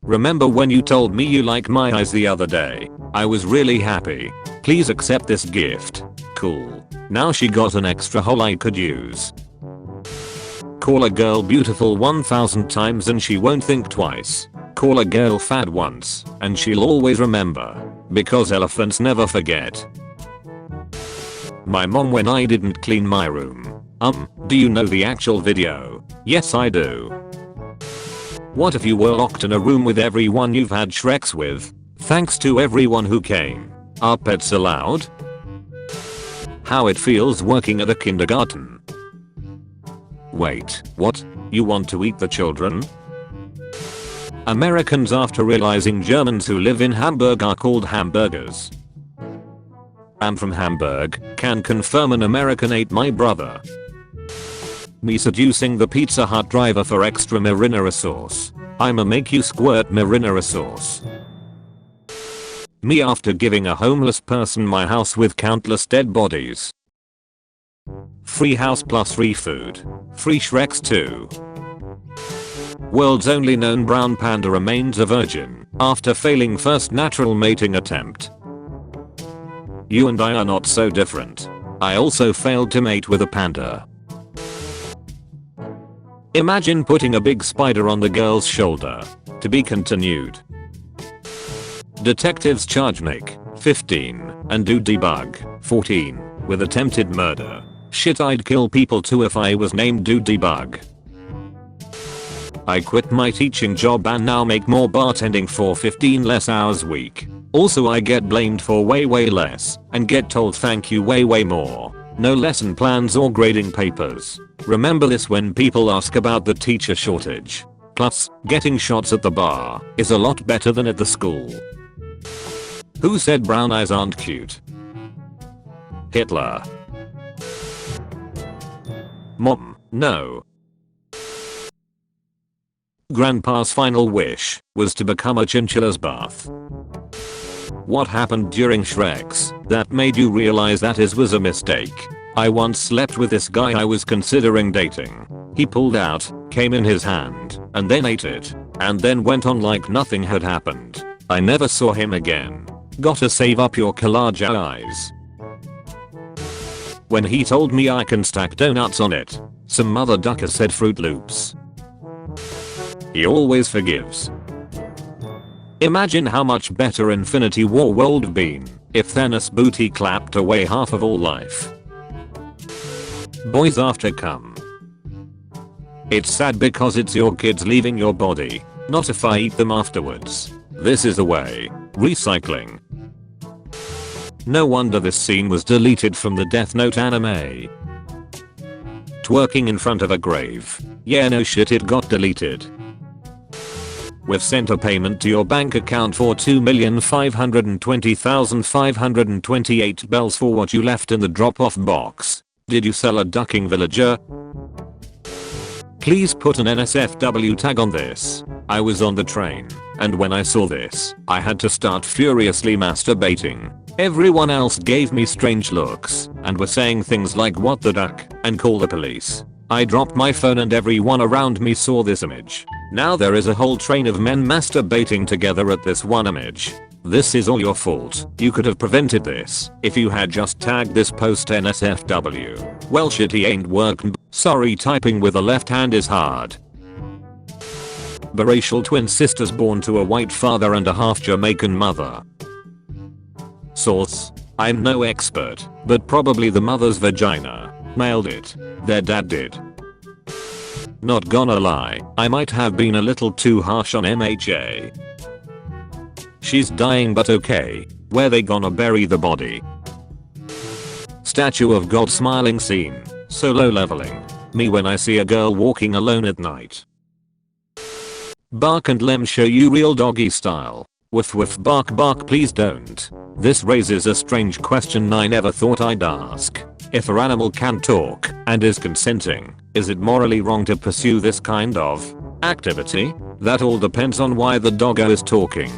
Remember when you told me you like my eyes the other day? I was really happy. Please accept this gift. Cool. Now she got an extra hole I could use. Call a girl beautiful 1000 times and she won't think twice. Call a girl fat once and she'll always remember. Because elephants never forget. My mom when I didn't clean my room. Do you know the actual video? Yes I do. What if you were locked in a room with everyone you've had Shreks with? Thanks to everyone who came. Are pets allowed? How it feels working at a kindergarten. Wait, what? You want to eat the children? Americans after realizing Germans who live in Hamburg are called hamburgers. I'm from Hamburg, can confirm an American ate my brother. Me seducing the Pizza Hut driver for extra marinara sauce. I'ma make you squirt marinara sauce. Me after giving a homeless person my house with countless dead bodies. Free house plus free food. Free Shreks too. World's only known brown panda remains a virgin after failing first natural mating attempt. You and I are not so different. I also failed to mate with a panda. Imagine putting a big spider on the girl's shoulder. To be continued. Detectives charge Nick, 15, and do debug, 14, with attempted murder. Shit, I'd kill people too if I was named Dude Debug. I quit my teaching job and now make more bartending for 15 less hours a week. Also I get blamed for way less and get told thank you way more. No lesson plans or grading papers. Remember this when people ask about the teacher shortage. Plus, getting shots at the bar is a lot better than at the school. Who said brown eyes aren't cute? Hitler. Mom, no. Grandpa's final wish was to become a chinchilla's bath. What happened during Shreks that made you realize that his was a mistake? I once slept with this guy I was considering dating. He pulled out, came in his hand, and then ate it, and then went on like nothing had happened. I never saw him again. Gotta save up your collage eyes. When he told me I can stack donuts on it, some mother ducker said Fruit Loops. He always forgives. Imagine how much better Infinity War would have been if Thanos' booty clapped away half of all life. Boys after cum. It's sad because it's your kids leaving your body, not if I eat them afterwards. This is the way. Recycling. No wonder this scene was deleted from the Death Note anime. Twerking in front of a grave. Yeah, no shit, it got deleted. We've sent a payment to your bank account for 2,520,528 bells for what you left in the drop-off box. Did you sell a ducking villager? Please put an NSFW tag on this. I was on the train, and when I saw this, I had to start furiously masturbating. Everyone else gave me strange looks, and were saying things like what the duck, and call the police. I dropped my phone and everyone around me saw this image. Now there is a whole train of men masturbating together at this one image. This is all your fault. You could have prevented this if you had just tagged this post NSFW. Well shit, he ain't working. Sorry, typing with the left hand is hard. Biracial twin sisters born to a white father and a half Jamaican mother. Source: I'm no expert, but probably the mother's vagina. Nailed it. Their dad did. Not gonna lie, I might have been a little too harsh on MHA. She's dying but okay. Where they gonna bury the body? Statue of God smiling scene. So low leveling. Me when I see a girl walking alone at night. Bark and Lem show you real doggy style. Woof woof bark bark, please don't. This raises a strange question I never thought I'd ask. If an animal can talk and is consenting, is it morally wrong to pursue this kind of activity? That all depends on why the doggo is talking.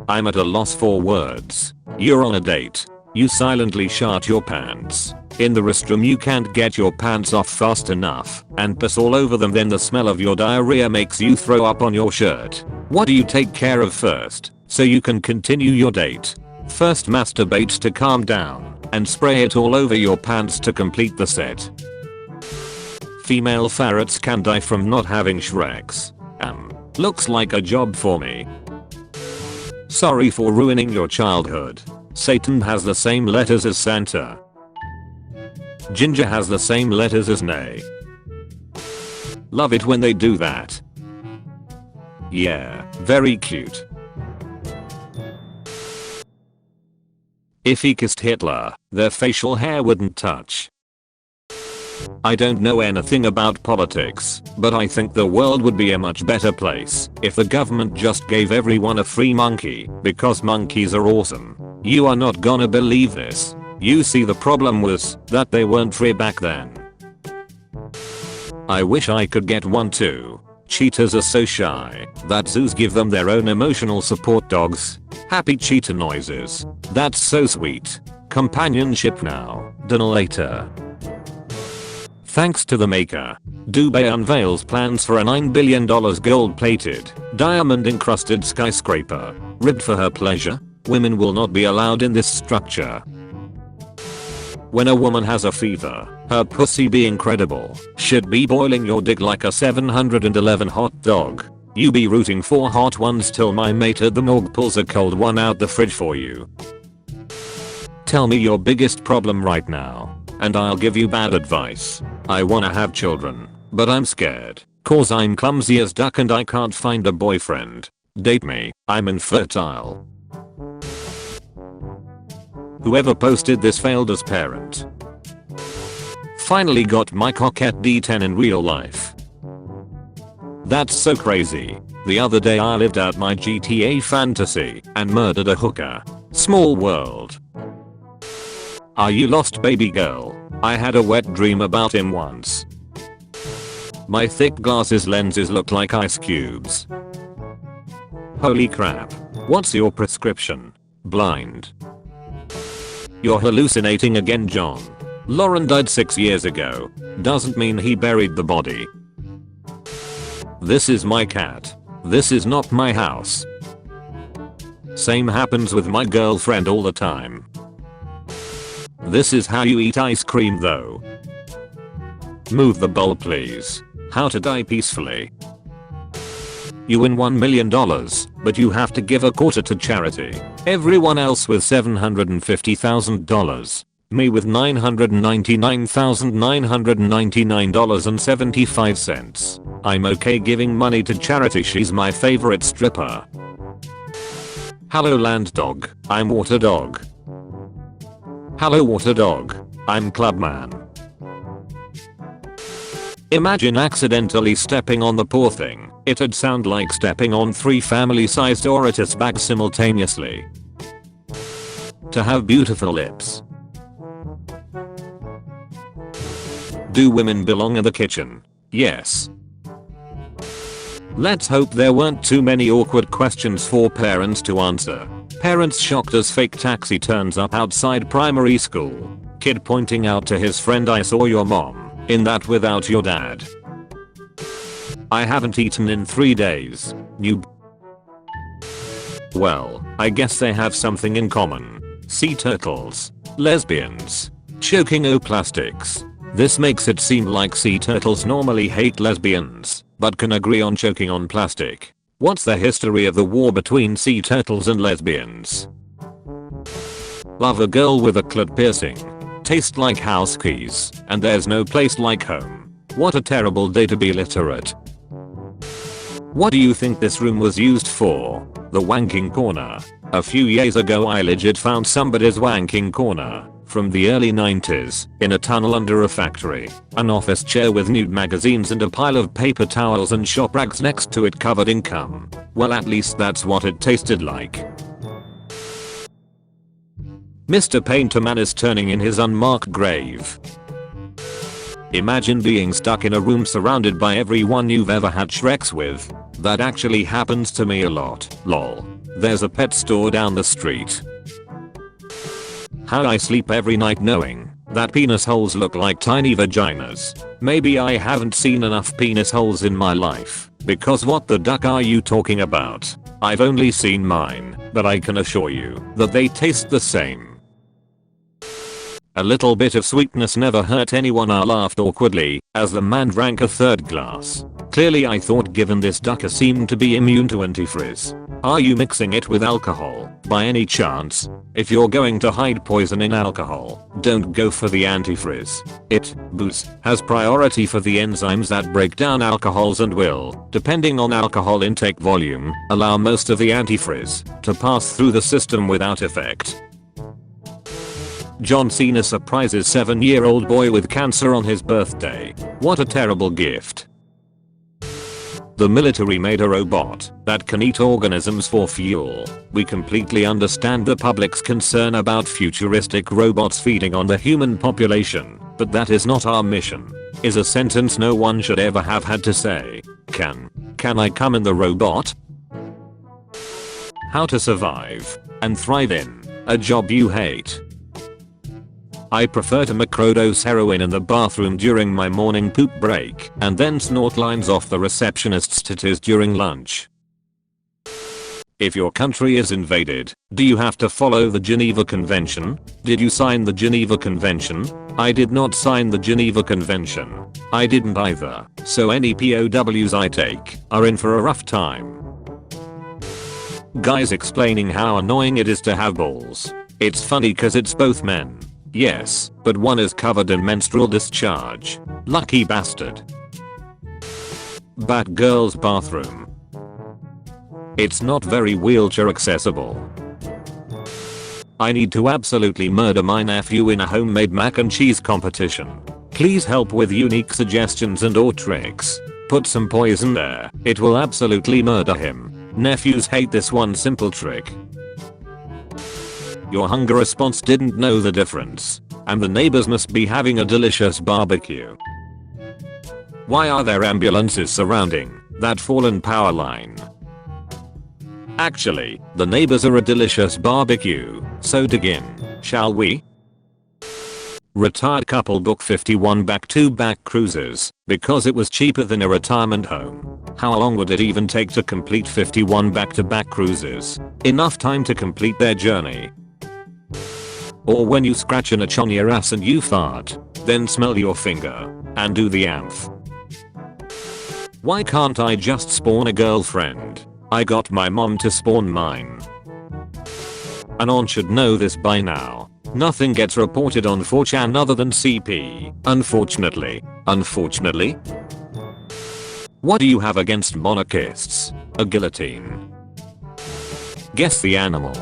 I'm at a loss for words. You're on a date. You silently shart your pants. In the restroom you can't get your pants off fast enough and piss all over them, then the smell of your diarrhea makes you throw up on your shirt. What do you take care of first so you can continue your date? First masturbate to calm down and spray it all over your pants to complete the set. Female ferrets can die from not having Shreks. Looks like a job for me. Sorry for ruining your childhood. Satan has the same letters as Santa. Ginger has the same letters as Nay. Love it when they do that. Yeah, very cute. If he kissed Hitler, their facial hair wouldn't touch. I don't know anything about politics, but I think the world would be a much better place if the government just gave everyone a free monkey, because monkeys are awesome. You are not gonna believe this. You see, the problem was that they weren't free back then. I wish I could get one too. Cheetahs are so shy that zoos give them their own emotional support dogs. Happy cheetah noises. That's so sweet. Companionship now. Dinner later. Thanks to the maker, Dubai unveils plans for a $9 billion gold-plated, diamond-encrusted skyscraper. Ribbed for her pleasure? Women will not be allowed in this structure. When a woman has a fever, her pussy be incredible. Should be boiling your dick like a 711 hot dog. You be rooting for hot ones till my mate at the morgue pulls a cold one out the fridge for you. Tell me your biggest problem right now, and I'll give you bad advice. I wanna have children, but I'm scared, cause I'm clumsy as duck and I can't find a boyfriend. Date me, I'm infertile. Whoever posted this failed as parent. Finally got my cock at D10 in real life. That's so crazy. The other day I lived out my GTA fantasy and murdered a hooker. Small world. Are you lost, baby girl? I had a wet dream about him once. My thick glasses lenses look like ice cubes. Holy crap. What's your prescription? Blind. You're hallucinating again, John. Lauren died 6 years ago. Doesn't mean he buried the body. This is my cat. This is not my house. Same happens with my girlfriend all the time. This is how you eat ice cream though. Move the bowl please. How to die peacefully. You win $1 million, but you have to give a quarter to charity. Everyone else with $750,000. Me with $999,999.75. I'm okay giving money to charity, she's my favorite stripper. Hello land dog, I'm water dog. Hello water dog, I'm clubman. Imagine accidentally stepping on the poor thing. It'd sound like stepping on 3 family-sized Doritos bags simultaneously. To have beautiful lips. Do women belong in the kitchen? Yes. Let's hope there weren't too many awkward questions for parents to answer. Parents shocked as fake taxi turns up outside primary school. Kid pointing out to his friend, I saw your mom in that without your dad. I haven't eaten in 3 days. Well, I guess they have something in common. Sea turtles. Lesbians. Choking O plastics. This makes it seem like sea turtles normally hate lesbians, but can agree on choking on plastic. What's the history of the war between sea turtles and lesbians? Love a girl with a clit piercing. Taste like house keys, and there's no place like home. What a terrible day to be literate. What do you think this room was used for? The wanking corner. A few years ago I legit found somebody's wanking corner from the early 90s in a tunnel under a factory. An office chair with nude magazines and a pile of paper towels and shop rags next to it covered in cum. Well, at least that's what it tasted like. Mr. Painterman is turning in his unmarked grave. Imagine being stuck in a room surrounded by everyone you've ever had Shreks with. That actually happens to me a lot. Lol. There's a pet store down the street. How I sleep every night knowing that penis holes look like tiny vaginas. Maybe I haven't seen enough penis holes in my life, because what the duck are you talking about? I've only seen mine, but I can assure you that they taste the same. A little bit of sweetness never hurt anyone. I laughed awkwardly as the man drank a third glass. Clearly I thought given this ducker seemed to be immune to antifrizz. Are you mixing it with alcohol by any chance? If you're going to hide poison in alcohol, don't go for the antifrizz. Booze, has priority for the enzymes that break down alcohols and will, depending on alcohol intake volume, allow most of the antifrizz to pass through the system without effect. John Cena surprises 7-year-old boy with cancer on his birthday. What a terrible gift. The military made a robot that can eat organisms for fuel. We completely understand the public's concern about futuristic robots feeding on the human population, but that is not our mission. Is a sentence no one should ever have had to say. Can I come in the robot? How to survive and thrive in a job you hate. I prefer to microdose heroin in the bathroom during my morning poop break and then snort lines off the receptionist's titties during lunch. If your country is invaded, do you have to follow the Geneva Convention? Did you sign the Geneva Convention? I did not sign the Geneva Convention. I didn't either, so any POWs I take are in for a rough time. Guys explaining how annoying it is to have balls. It's funny cause it's both men. Yes, but one is covered in menstrual discharge. Lucky bastard. Batgirl's bathroom. It's not very wheelchair accessible. I need to absolutely murder my nephew in a homemade mac and cheese competition. Please help with unique suggestions and or tricks. Put some poison there, it will absolutely murder him. Nephews hate this one simple trick. Your hunger response didn't know the difference, and the neighbors must be having a delicious barbecue. Why are there ambulances surrounding that fallen power line? Actually, the neighbors are a delicious barbecue, so dig in, shall we? Retired couple book 51 back-to-back cruises because it was cheaper than a retirement home. How long would it even take to complete 51 back-to-back cruises? Enough time to complete their journey. Or when you scratch an itch on your ass and you fart, then smell your finger and do the amph. Why can't I just spawn a girlfriend? I got my mom to spawn mine. Anon should know this by now. Nothing gets reported on 4chan other than CP, unfortunately. Unfortunately? What do you have against monarchists? A guillotine. Guess the animal.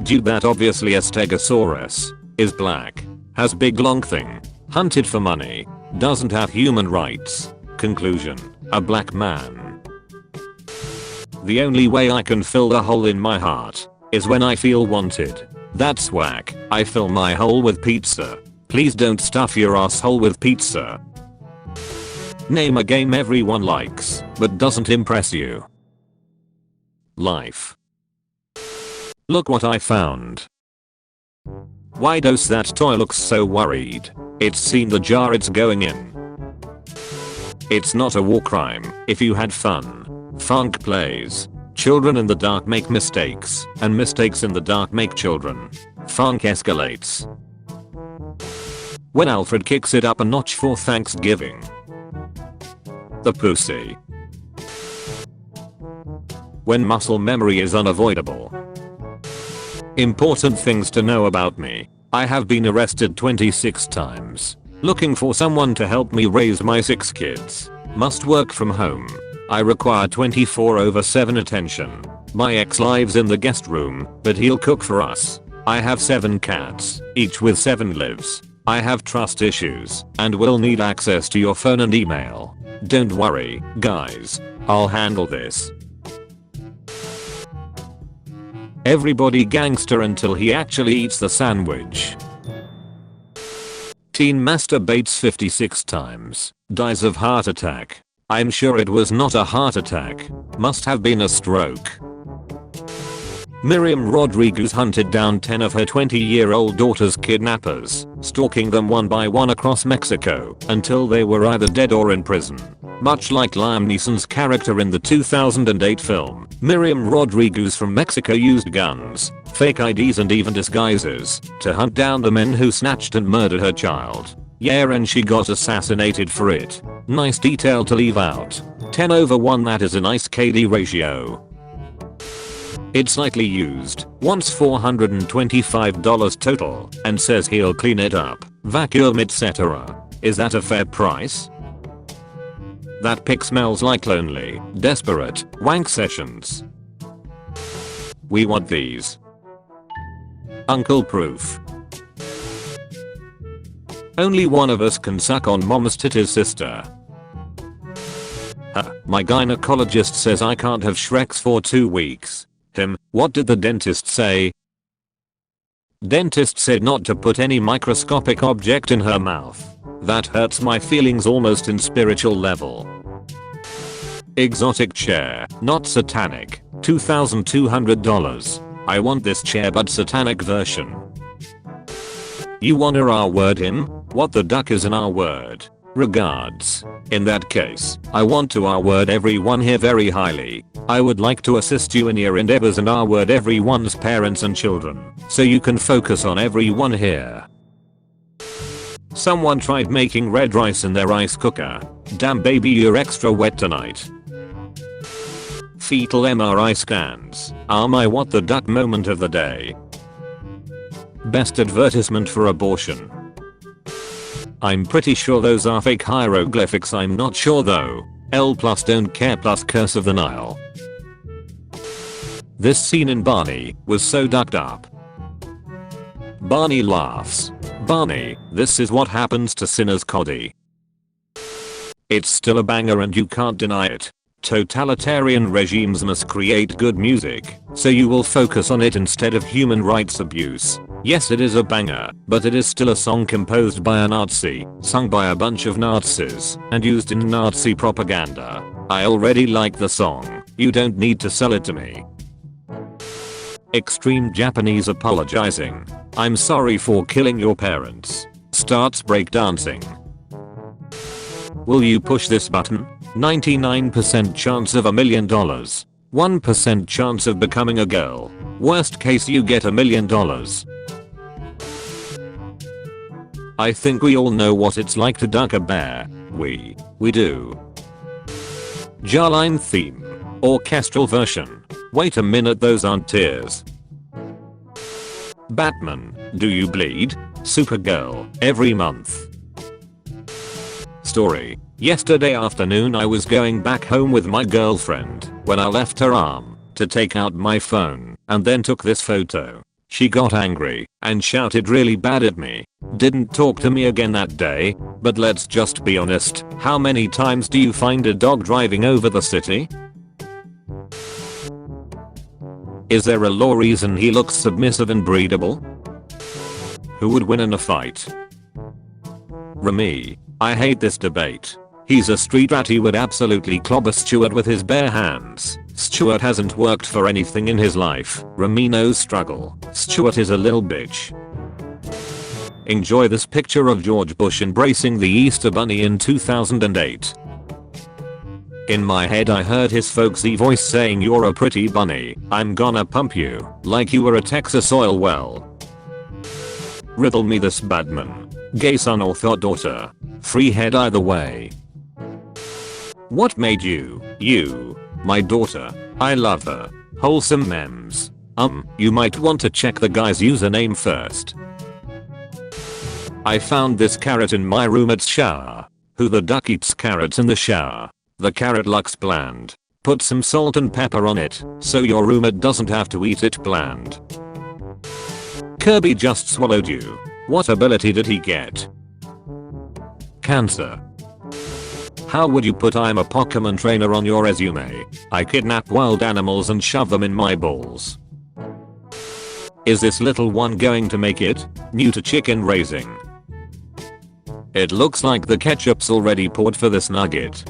Dude, that obviously a stegosaurus. Is black. Has big long thing. Hunted for money. Doesn't have human rights. Conclusion. A black man. The only way I can fill the hole in my heart is when I feel wanted. That's whack. I fill my hole with pizza. Please don't stuff your asshole with pizza. Name a game everyone likes but doesn't impress you. Life. Look what I found. Why does that toy look so worried? It's seen the jar it's going in. It's not a war crime if you had fun. Funk plays. Children in the dark make mistakes, and mistakes in the dark make children. Funk escalates. When Alfred kicks it up a notch for Thanksgiving. The pussy. When muscle memory is unavoidable. Important things to know about me. I have been arrested 26 times. Looking for someone to help me raise my 6 kids. Must work from home. I require 24/7 attention. My ex lives in the guest room, but he'll cook for us. I have 7 cats, each with 7 lives. I have trust issues, and will need access to your phone and email. Don't worry, guys. I'll handle this. Everybody gangster until he actually eats the sandwich. Teen masturbates 56 times, dies of heart attack. I'm sure it was not a heart attack. Must have been a stroke. Miriam Rodriguez hunted down 10 of her 20-year-old daughter's kidnappers, stalking them one by one across Mexico until they were either dead or in prison. Much like Liam Neeson's character in the 2008 film, Miriam Rodriguez from Mexico used guns, fake IDs and even disguises to hunt down the men who snatched and murdered her child. Yeah, and she got assassinated for it. Nice detail to leave out. 10/1, that is a nice KD ratio. It's slightly used, wants $425 total, and says he'll clean it up, vacuum etc. Is that a fair price? That pic smells like lonely, desperate, wank sessions. We want these. Uncle proof. Only one of us can suck on mom's titties, sister. My gynecologist says I can't have Shreks for 2 weeks. What did the dentist say? Dentist said not to put any microscopic object in her mouth. That hurts my feelings almost in spiritual level. Exotic chair, not satanic, $2,200. I want this chair but satanic version. You wanna R-word him? What the duck is an R-word? Regards. In that case, I want to R-word everyone here very highly. I would like to assist you in your endeavors and R-word everyone's parents and children, so you can focus on everyone here. Someone tried making red rice in their rice cooker. Damn baby, you're extra wet tonight. Fetal MRI scans are my what the duck moment of the day. Best advertisement for abortion. I'm pretty sure those are fake hieroglyphics, I'm not sure though. L plus don't care plus curse of the Nile. This scene in Barney was so ducked up. Barney laughs. Barney, this is what happens to sinners, Cody. It's still a banger and you can't deny it. Totalitarian regimes must create good music, so you will focus on it instead of human rights abuse. Yes, it is a banger, but it is still a song composed by a Nazi, sung by a bunch of Nazis, and used in Nazi propaganda. I already like the song, you don't need to sell it to me. Extreme Japanese apologizing. I'm sorry for killing your parents. Starts breakdancing. Will you push this button? 99% chance of $1 million. 1% chance of becoming a girl. Worst case you get $1 million. I think we all know what it's like to duck a bear. We do. Jawline theme. Orchestral version. Wait a minute, those aren't tears. Batman, do you bleed? Supergirl, every month. Story. Yesterday afternoon I was going back home with my girlfriend when I left her arm to take out my phone and then took this photo. She got angry and shouted really bad at me. Didn't talk to me again that day, but let's just be honest, how many times do you find a dog driving over the city? Is there a law reason he looks submissive and breedable? Who would win in a fight? Remy. I hate this debate. He's a street rat, he would absolutely clobber Stuart with his bare hands. Stuart hasn't worked for anything in his life. Remy knows struggle. Stuart is a little bitch. Enjoy this picture of George Bush embracing the Easter Bunny in 2008. In my head I heard his folksy voice saying, "You're a pretty bunny, I'm gonna pump you like you were a Texas oil well." Riddle me this, Badman. Gay son or thought daughter? Free head either way. What made you, my daughter? I love her. Wholesome memes. You might want to check the guy's username first. I found this carrot in my roommate's shower. Who the duck eats carrots in the shower? The carrot looks bland. Put some salt and pepper on it so your roommate doesn't have to eat it bland. Kirby just swallowed you. What ability did he get? Cancer. How would you put "I'm a Pokemon trainer" on your resume? I kidnap wild animals and shove them in my balls. Is this little one going to make it? New to chicken raising. It looks like the ketchup's already poured for this nugget.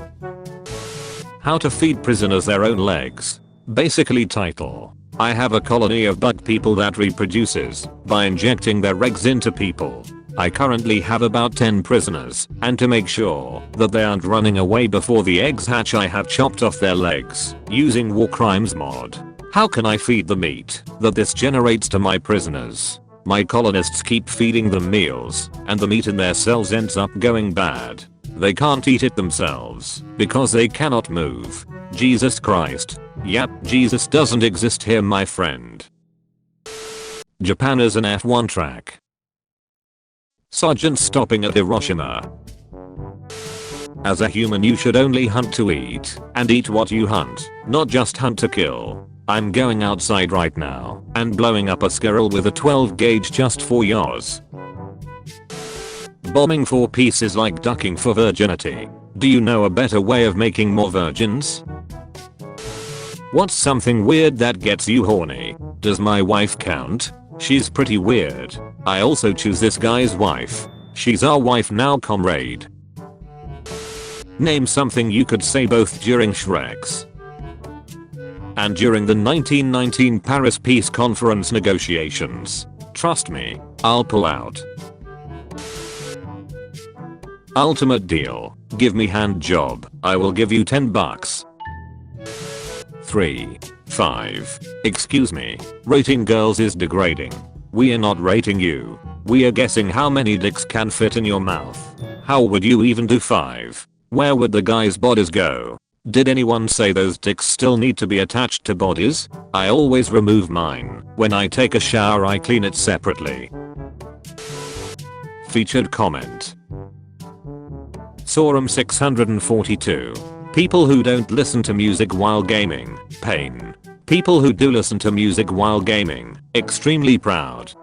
How to feed prisoners their own legs. Basically title. I have a colony of bug people that reproduces by injecting their eggs into people. I currently have about 10 prisoners, and to make sure that they aren't running away before the eggs hatch, I have chopped off their legs using War Crimes mod. How can I feed the meat that this generates to my prisoners? My colonists keep feeding them meals, and the meat in their cells ends up going bad. They can't eat it themselves because they cannot move. Jesus Christ. Yep, Jesus doesn't exist here, my friend. Japan is an F1 track. Sergeant stopping at Hiroshima. As a human, you should only hunt to eat, and eat what you hunt, not just hunt to kill. I'm going outside right now and blowing up a squirrel with a 12 gauge just for yours. Bombing for peace is like ducking for virginity. Do you know a better way of making more virgins? What's something weird that gets you horny? Does my wife count? She's pretty weird. I also choose this guy's wife. She's our wife now, comrade. Name something you could say both during Shreks and during the 1919 Paris Peace Conference negotiations. Trust me, I'll pull out. Ultimate deal. Give me hand job. I will give you 10 bucks. 3. 5. Excuse me. Rating girls is degrading. We are not rating you. We are guessing how many dicks can fit in your mouth. How would you even do 5? Where would the guys' bodies go? Did anyone say those dicks still need to be attached to bodies? I always remove mine. When I take a shower, I clean it separately. Featured comment. Sorum 642. People who don't listen to music while gaming. Pain. People who do listen to music while gaming. Extremely proud.